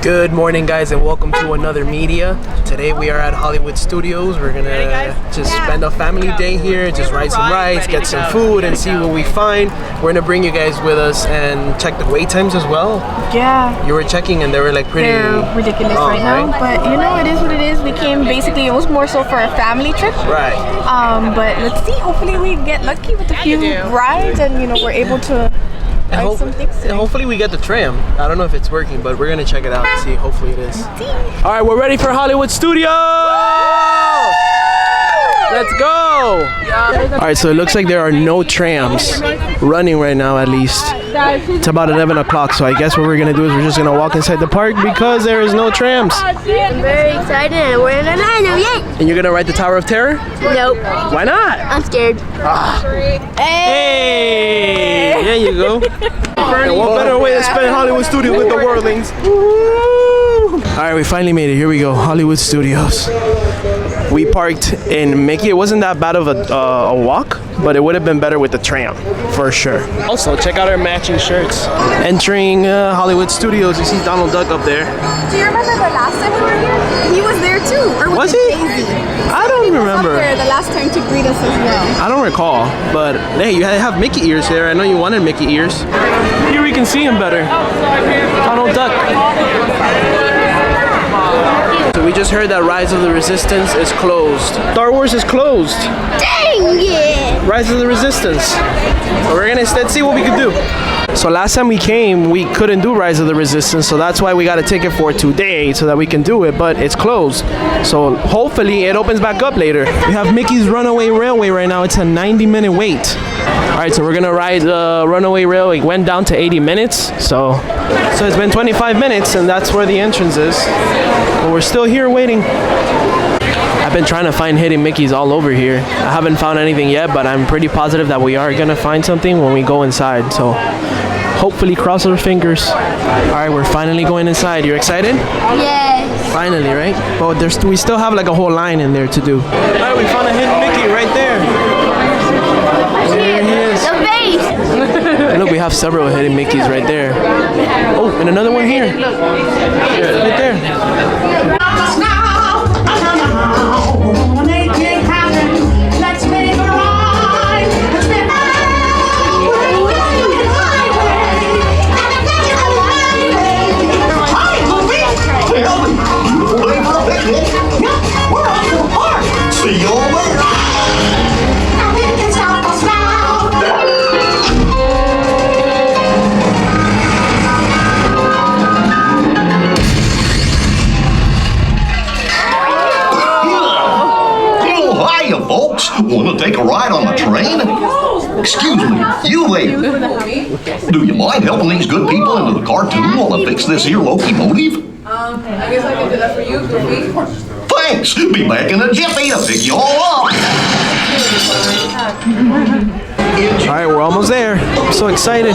Good morning, guys, and welcome to another media. Today we are at Hollywood Studios. We're gonna just spend a family day here, just ride some rides, get some food, and see what we find. We're gonna bring you guys with us and check the wait times as well. Yeah. You were checking and they were like pretty... They're ridiculous right now, but you know, it is what it is. We came basically, it was more so for a family trip. Right. But let's see, hopefully we get lucky with a few rides and, you know, we're able to ride some things today. And hopefully we get the tram. I don't know if it's working, but we're gonna check it out and see. Hopefully it is. All right, we're ready for Hollywood Studios! Let's go! All right, so it looks like there are no trams running right now, at least. It's about 11 o'clock, so I guess what we're gonna do is we're just gonna walk inside the park because there is no trams. I'm very excited and we're in Orlando, yay! And you're gonna ride the Tower of Terror? Nope. Why not? I'm scared. Hey! There you go. And what better way to spend Hollywood Studios with the worldlings? All right, we finally made it. Here we go, Hollywood Studios. We parked in Mickey. It wasn't that bad of a walk, but it would have been better with the tram, for sure. Also, check out our matching shirts. Entering Hollywood Studios, you see Donald Duck up there. Do you remember the last time we were here? He was there too. Or was he? Daisy? I don't remember. He was up there the last time to greet us as well. I don't recall, but hey, you have Mickey ears there. I know you wanted Mickey ears. Here we can see him better. Donald Duck. So we just heard that Rise of the Resistance is closed. Star Wars is closed. Dang it! Rise of the Resistance. But we're gonna instead see what we can do. So last time we came, we couldn't do Rise of the Resistance, so that's why we got a ticket for today so that we can do it, but it's closed. So hopefully it opens back up later. We have Mickey's Runaway Railway right now. It's a 90-minute wait. All right, so we're gonna ride the Runaway Railway. It went down to 80 minutes, so it's been 25 minutes, and that's where the entrance is. But we're still here waiting. I've been trying to find hidden Mickeys all over here. I haven't found anything yet, but I'm pretty positive that we are gonna find something when we go inside. So hopefully cross our fingers. All right, we're finally going inside. You excited? Yes. Finally, right? But we still have like a whole line in there to do. All right, we found a hidden Mickey right there. There he is. The face. And look, we have several hidden Mickeys right there. Oh, and another one here. Right there. See you later. Hiya, folks. Want to take a ride on the train? Excuse me, you there. Do you mind helping these good people into the cartoon while I fix this here locomotive? I guess I can do that for you, Goofy. Thanks. Be back in a jiffy to pick you all up. All right, we're almost there. I'm so excited.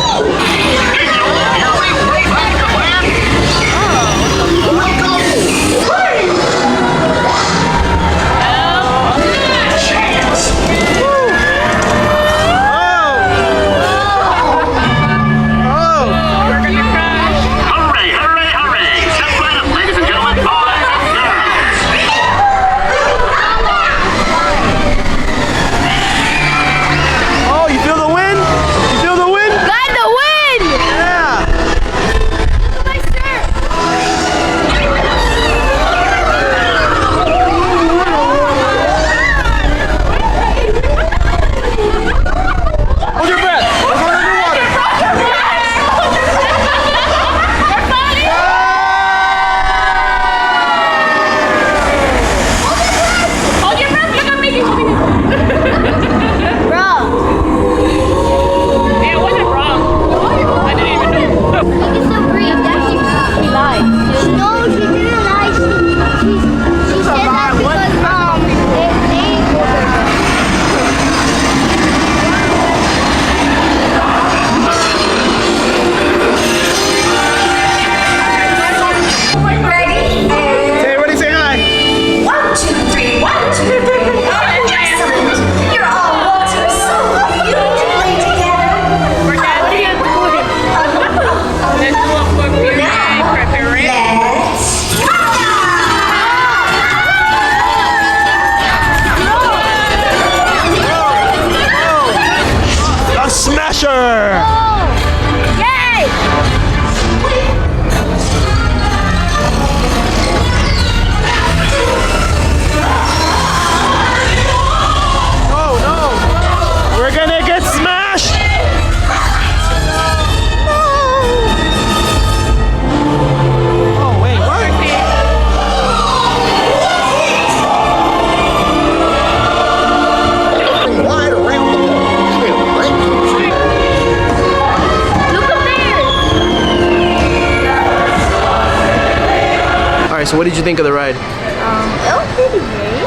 right, so what did you think of the ride? It was pretty great.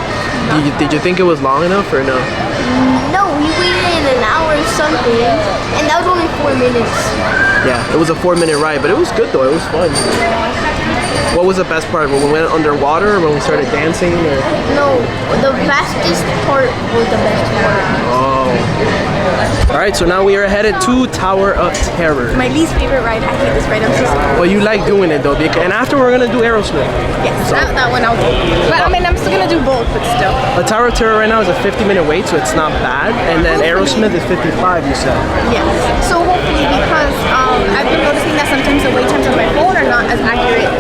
Did you think it was long enough or no? No, we waited an hour or something, and that was only 4 minutes. Yeah, it was a 4-minute ride, but it was good though. It was fun. What was the best part? When we went underwater or when we started dancing? Or? No, the fastest part was the best part. Oh. All right, so now we are headed to Tower of Terror. My least favorite ride. I hate this ride. I'm so sorry. But you like doing it though, and after we're gonna do Aerosmith. Yes, that one I'll do. But I mean, I'm still gonna do both, but still. The Tower of Terror right now is a 50-minute wait, so it's not bad. And then Aerosmith is 55, you said. Yes. So hopefully, because I've been noticing that sometimes the wait times on my phone are not as accurate.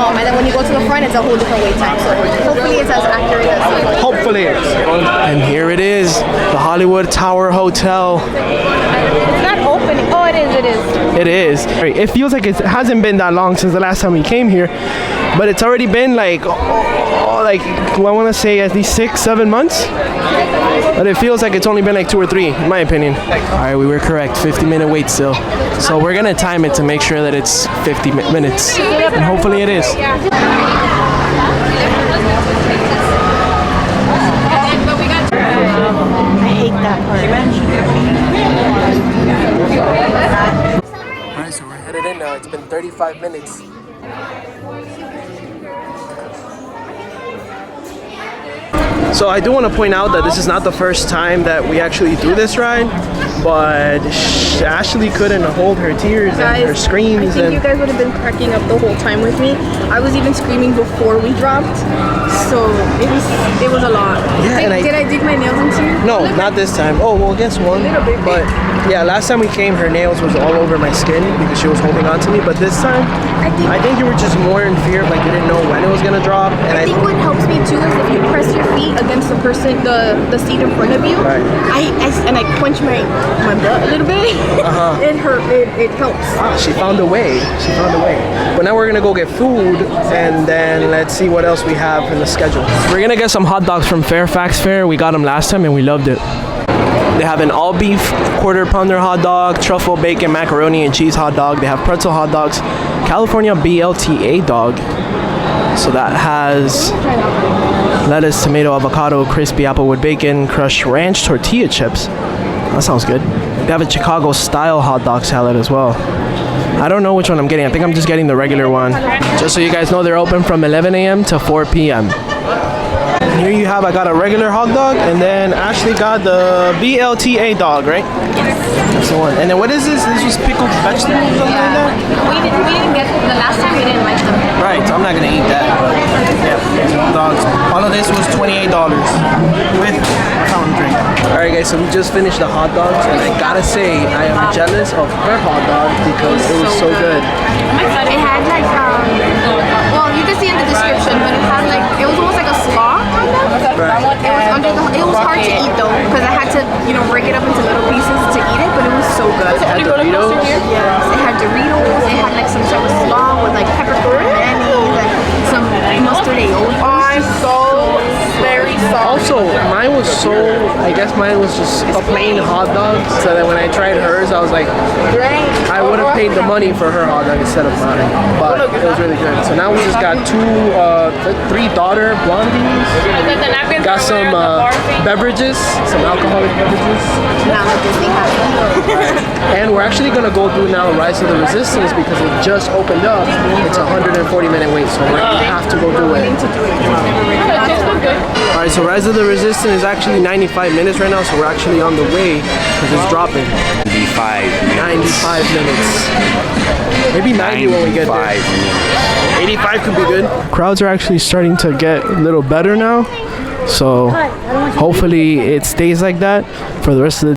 And then when you go to the front, it's a whole different wait time. So hopefully it's as accurate as Hopefully. And here it is, the Hollywood Tower Hotel. It's not opening. Oh, it is. It is. It is. It feels like it hasn't been that long since the last time we came here, but it's already been like I want to say at least 6-7 months. But it feels like it's only been like 2 or 3, in my opinion. All right, we were correct. 50-minute wait still. So we're gonna time it to make sure that it's 50 minutes, and hopefully it is. I hate that part. All right, so we're headed in now. It's been 35 minutes. So I do want to point out that this is not the first time that we actually do this ride, but Ashley couldn't hold her tears and her screams. I think you guys would have been cracking up the whole time with me. I was even screaming before we dropped, so it was a lot. Yeah, did I dig my nails into you? No, not this time. Oh, well, guess one. But yeah, last time we came, her nails was all over my skin because she was holding on to me. But this time, I think you were just more in fear of like you didn't know when it was gonna drop. And I think what helps me too is if you press your feet against the person, the seat in front of you. Right. I quench my butt a little bit. It hurt. It helps. Ah, she found a way. She found a way. But now we're gonna go get food, and then let's see what else we have in the schedule. We're gonna get some hot dogs from Fairfax Fair. We got them last time, and we loved it. They have an all-beef quarter-pounder hot dog, truffle, bacon, macaroni, and cheese hot dog. They have pretzel hot dogs, California BLTA dog. So that has lettuce, tomato, avocado, crispy applewood bacon, crushed ranch tortilla chips. That sounds good. They have a Chicago-style hot dog salad as well. I don't know which one I'm getting. I think I'm just getting the regular one. Just so you guys know, they're open from 11 a.m. to 4 p.m. And here you have, I got a regular hot dog, and then Ashley got the BLTA dog, right? Yes. That's the one. And then what is this? This was pickled vegetables or something like that? We didn't get the last time. We didn't like them. Right, so I'm not gonna eat that. But yeah, hot dogs. All of this was $28 with a fountain drink. All right, guys, so we just finished the hot dogs, and I gotta say, I am jealous of her hot dog because it was so good. It had like well, you can see in the description, but it had like it was almost like a slaw kind of. Right. It was hard to eat though because I had to break it up into little pieces to eat it, but it was so good. It had Doritos. Yes, it had Doritos. It had like some type of slaw with like peppercorn mayonnaise, like some mustard aioli. I'm so very sorry. Also, mine was I guess mine was just a plain hot dog, so that when I tried hers, I was like, I would have paid the money for her hot dog instead of mine, but it was really good. So now we just got 3 daughter blondies, got some beverages, some alcoholic beverages, and we're actually gonna go through now Rise of the Resistance because it just opened up. It's a 140-minute wait, so we have to go do it. Alright, so Rise of the Resistance is actually 95 minutes right now, so we're actually on the way because it's dropping. 95 minutes. Maybe 90 when we get there. 85 could be good. Crowds are actually starting to get a little better now, so hopefully it stays like that for the rest of the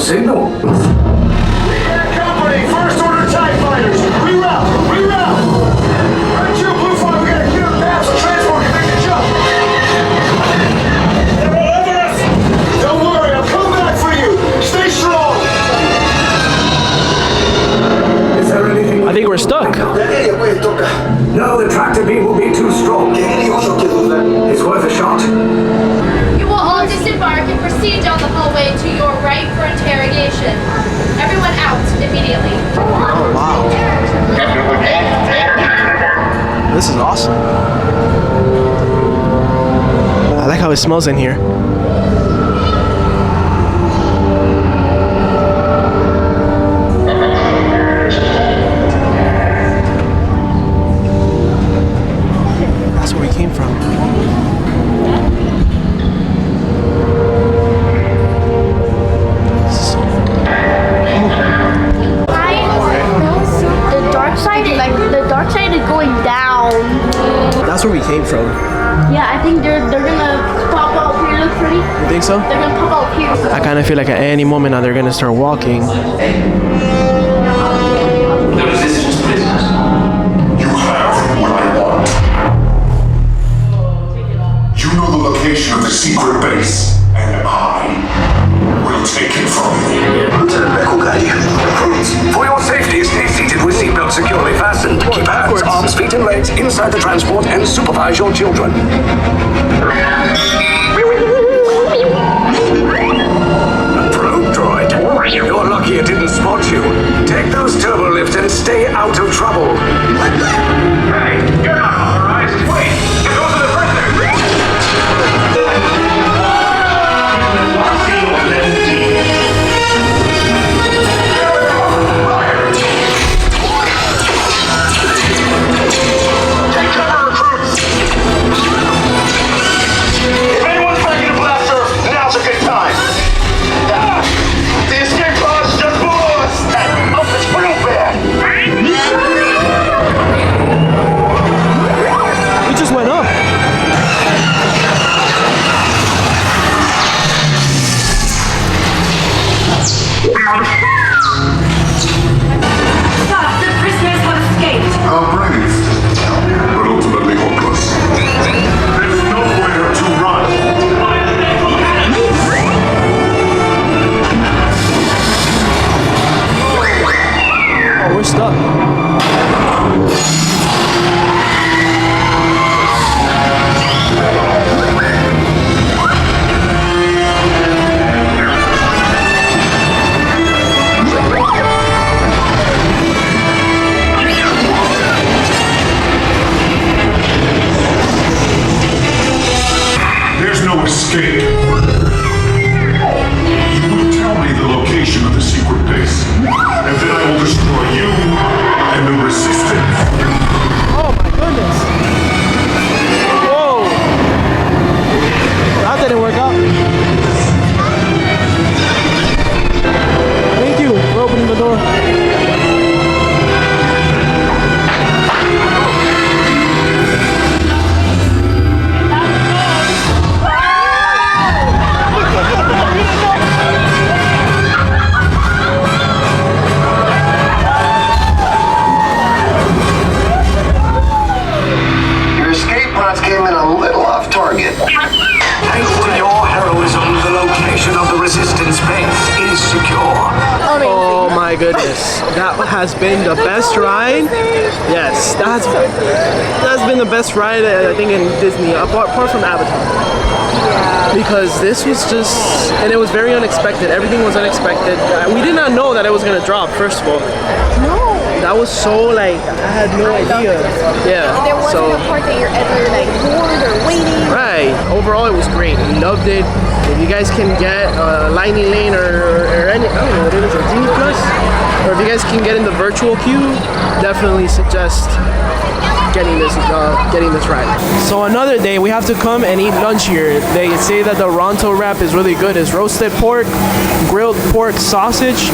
signal. Company, first order TIE fighters. Reroute! Reroute! Right, you, Blue Flag, we gotta clear the path so transport can make the jump. They're all over us! Don't worry, I'll come back for you. Stay strong. Is there anything? I think we're stuck. No, the tractor beam will be too strong. It's worth a shot. You will all disembark and proceed down the hallway to your right for interrogation. Everyone out immediately. Oh, wow. This is awesome. I like how it smells in here. That's where we came from. The dark side is going down. That's where we came from. Yeah, I think they're gonna pop out here. Look pretty. You think so? They're gonna pop out here. I kind of feel like at any moment now they're gonna start walking. The resistance prisoners. You have what I want. You know the location of the secret base, and I will take it from you. For your safety, stay seated with seatbelts securely fastened. Keep hands, arms, feet, and legs inside the transport and supervise your children. A probe droid. You're lucky it didn't spot you. Take those turbo lifts and stay out of trouble. Hey, you're not authorized. Wait, those are the prisoners. If anyone's bringing a blaster, now's a good time. The escape pod's just below us. Oh, it's real bad. We just went up. The prisoners have escaped. How brave, but ultimately hopeless. There's nowhere to run. Oh, we're stuck. There's no escape. You will tell me the location of the secret base, and then I will destroy you and the resistance. Oh my goodness. Whoa. That didn't work out. Thank you for opening the door. Your escape pods came in a little off target. Thanks to your heroism, the location of the resistance base is secure. Oh my goodness. That has been the best ride. Yes, that's been the best ride I think in Disney, apart from Avatar. Because this was just, and it was very unexpected. Everything was unexpected. We did not know that it was gonna drop, first of all. No. That was so like, I had no idea. Yeah. There wasn't a part that you're ever like bored or waiting. Right. Overall, it was great. We loved it. If you guys can get Lightning Lane or any, I don't know what it is, a Genie Plus, or if you guys can get in the virtual queue, definitely suggest getting this ride. So another day we have to come and eat lunch here. They say that the Ronto wrap is really good. It's roasted pork, grilled pork sausage,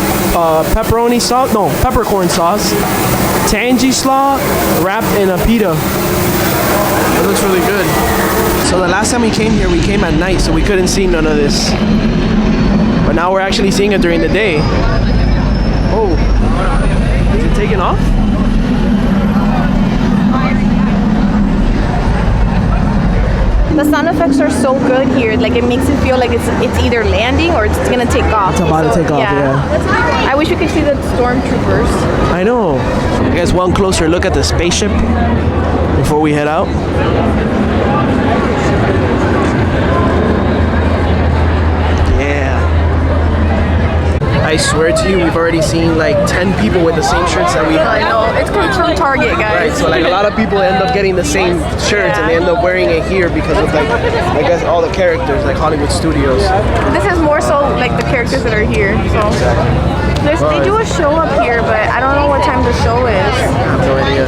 pepperoni sauce, no, peppercorn sauce, tangy slaw wrapped in a pita. It looks really good. So the last time we came here, we came at night, so we couldn't see none of this. But now we're actually seeing it during the day. Oh, is it taking off? The sound effects are so good here. Like it makes it feel like it's either landing or it's gonna take off. It's about to take off, yeah. I wish we could see the stormtroopers. I know. You guys, one closer look at the spaceship before we head out. I swear to you, we've already seen like 10 people with the same shirts that we have. I know. It's coming from Target, guys. Right, so like a lot of people end up getting the same shirts and they end up wearing it here because of like, I guess all the characters, like Hollywood Studios. This is more so like the characters that are here. So they do a show up here, but I don't know what time the show is. I have no idea.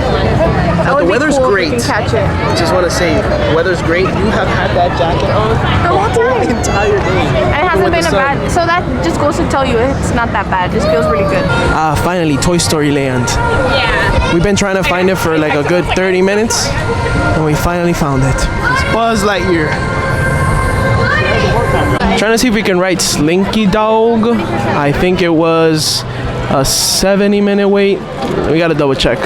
But the weather's cool great. If you can catch it. I just want to say, the weather's great. You have had that jacket on the whole time. The entire day. And it hasn't been a bad. So that just goes to tell you it's not that bad. It just feels really good. Finally, Toy Story Land. Yeah. We've been trying to find it for like a good 30 minutes, and we finally found it. It's Buzz Lightyear. Trying to see if we can write Slinky Dog. I think it was a 70-minute wait. We gotta double check.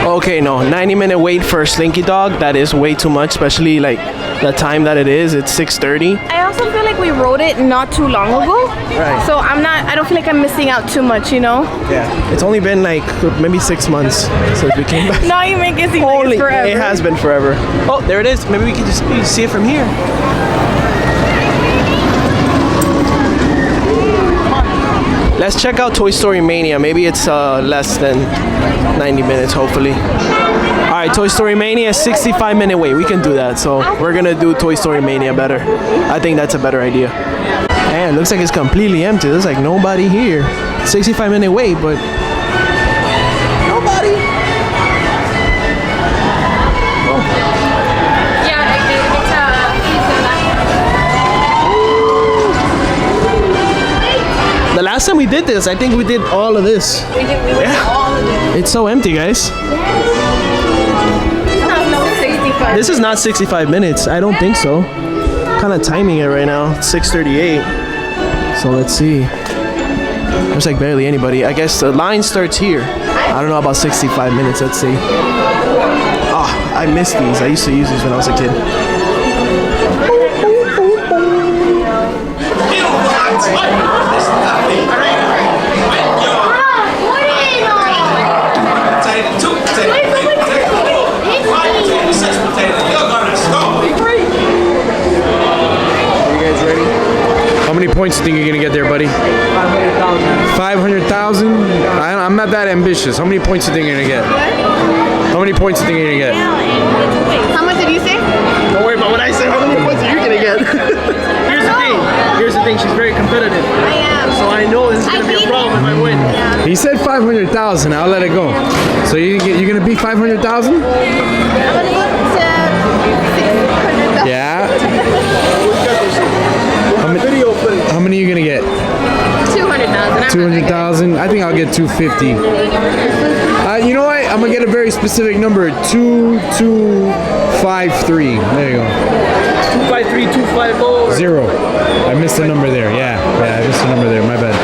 Okay, no, 90-minute wait for Slinky Dog. That is way too much, especially like the time that it is. It's 6:30. I also feel like we wrote it not too long ago. Right. So I don't feel like I'm missing out too much, you know? Yeah. It's only been like maybe 6 months since we came back. Now you make it seem like it's forever. It has been forever. Oh, there it is. Maybe we can just see it from here. Let's check out Toy Story Mania. Maybe it's less than 90 minutes, hopefully. All right, Toy Story Mania, 65-minute wait. We can do that. So we're gonna do Toy Story Mania better. I think that's a better idea. And it looks like it's completely empty. There's like nobody here. 65-minute wait, but nobody. The last time we did this, I think we did all of this. We did all of it. It's so empty, guys. This is not 65 minutes. I don't think so. Kind of timing it right now. It's 6:38. So let's see. There's like barely anybody. I guess the line starts here. I don't know about 65 minutes. Let's see. Oh, I miss these. I used to use these when I was a kid. How many points do you think you're gonna get there, buddy? 500,000. 500,000? I'm not that ambitious. How many points do you think you're gonna get? How many points do you think you're gonna get? How much did you say? Don't worry about what I say. How many points are you gonna get? Here's the thing. She's very competitive. I am. So I know this is gonna be a problem if I win. He said 500,000. I'll let it go. So you're gonna beat 500,000? I'm gonna go to 600,000. Yeah. How many are you gonna get? 200,000. 200,000. I think I'll get 250. You know what? I'm gonna get a very specific number. 2253. There you go. 253, 250. 0. I missed the number there. Yeah, I missed the number there. My bad.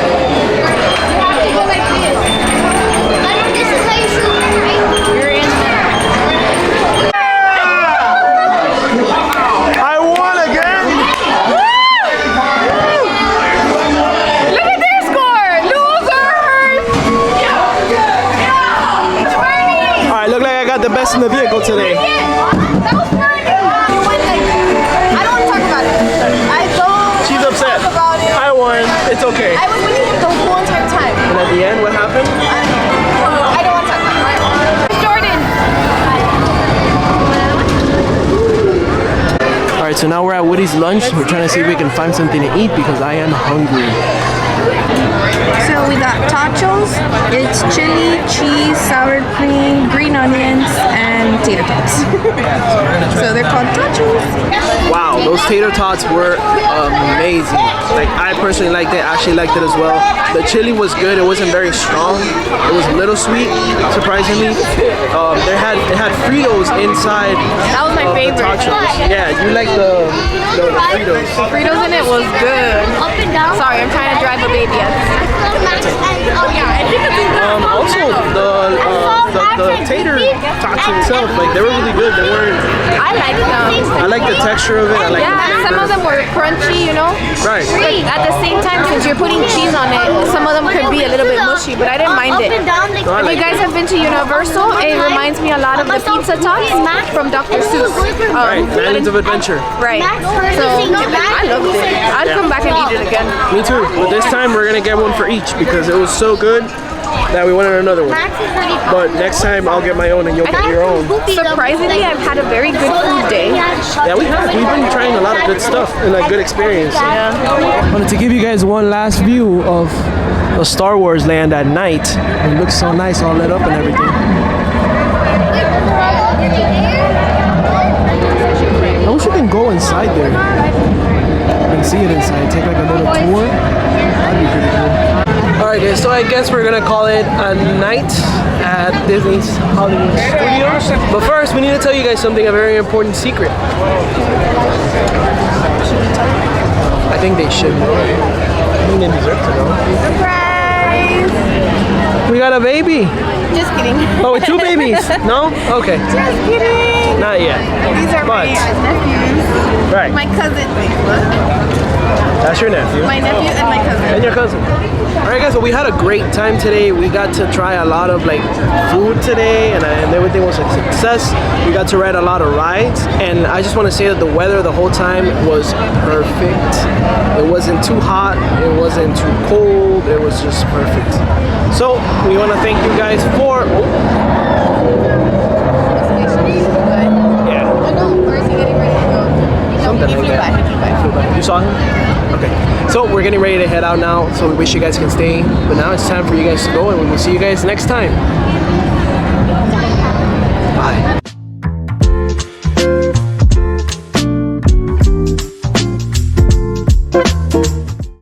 The best in the vehicle today. That was funny. I don't want to talk about it. I don't. She's upset. Talk about it. I won. It's okay. I was winning the whole entire time. And at the end, what happened? I don't want to talk about it. Jordan. All right, so now we're at Woody's lunch. We're trying to see if we can find something to eat because I am hungry. So we got tachos. It's chili, cheese, sour cream, green onions, and tater tots. So they're called tachos. Wow, those tater tots were amazing. Like I personally liked it. Ashley liked it as well. The chili was good. It wasn't very strong. It was a little sweet, surprisingly. It had Fritos inside. That was my favorite. The tachos. Yeah, you like the No, the Fritos. Fritos in it was good. Up and down. Sorry, I'm trying to drive a baby. Oh yeah, I think it's Also, the tater tots itself, like they were really good. They weren't. I like them. I like the texture of it. I like the Yeah, flavor. some of them were crunchy, you know. Right. But at the same time, since you're putting cheese on it, some of them could be a little bit mushy, but I didn't mind it. If you guys have been to Universal, it reminds me a lot of the pizza tots from Dr. Seuss. Right. Islands of Adventure. Right. So I loved it. I'd come back and eat it again. Me too. But this time we're gonna get one for each because it was so good that we wanted another one. But next time I'll get my own and you'll get your own. Surprisingly, I've had a very good food day. Yeah, we have. We've been trying a lot of good stuff and a good experience. I wanted to give you guys one last view of the Star Wars land at night. It looks so nice, all lit up and everything. I wish we can go inside there and see it inside. Take like a little tour. That'd be pretty cool. Alright guys, so I guess we're gonna call it a night at Disney's Hollywood Studios. But first, we need to tell you guys something, a very important secret. I think they should know. I think they deserve to know. Surprise! We got a baby! Just kidding. Oh, with two babies? No? Okay. Just kidding. Not yet. These are my nephews. Right. My cousin. Wait, what? That's your nephew. My nephew and my cousin. And your cousin. Alright guys, so we had a great time today. We got to try a lot of like food today and everything was a success. We got to ride a lot of rides and I just want to say that the weather the whole time was perfect. It wasn't too hot, it wasn't too cold, it was just perfect. So we want to thank you guys for something like that. You saw him? Okay. So we're getting ready to head out now. So we wish you guys can stay. But now it's time for you guys to go and we will see you guys next time. Bye.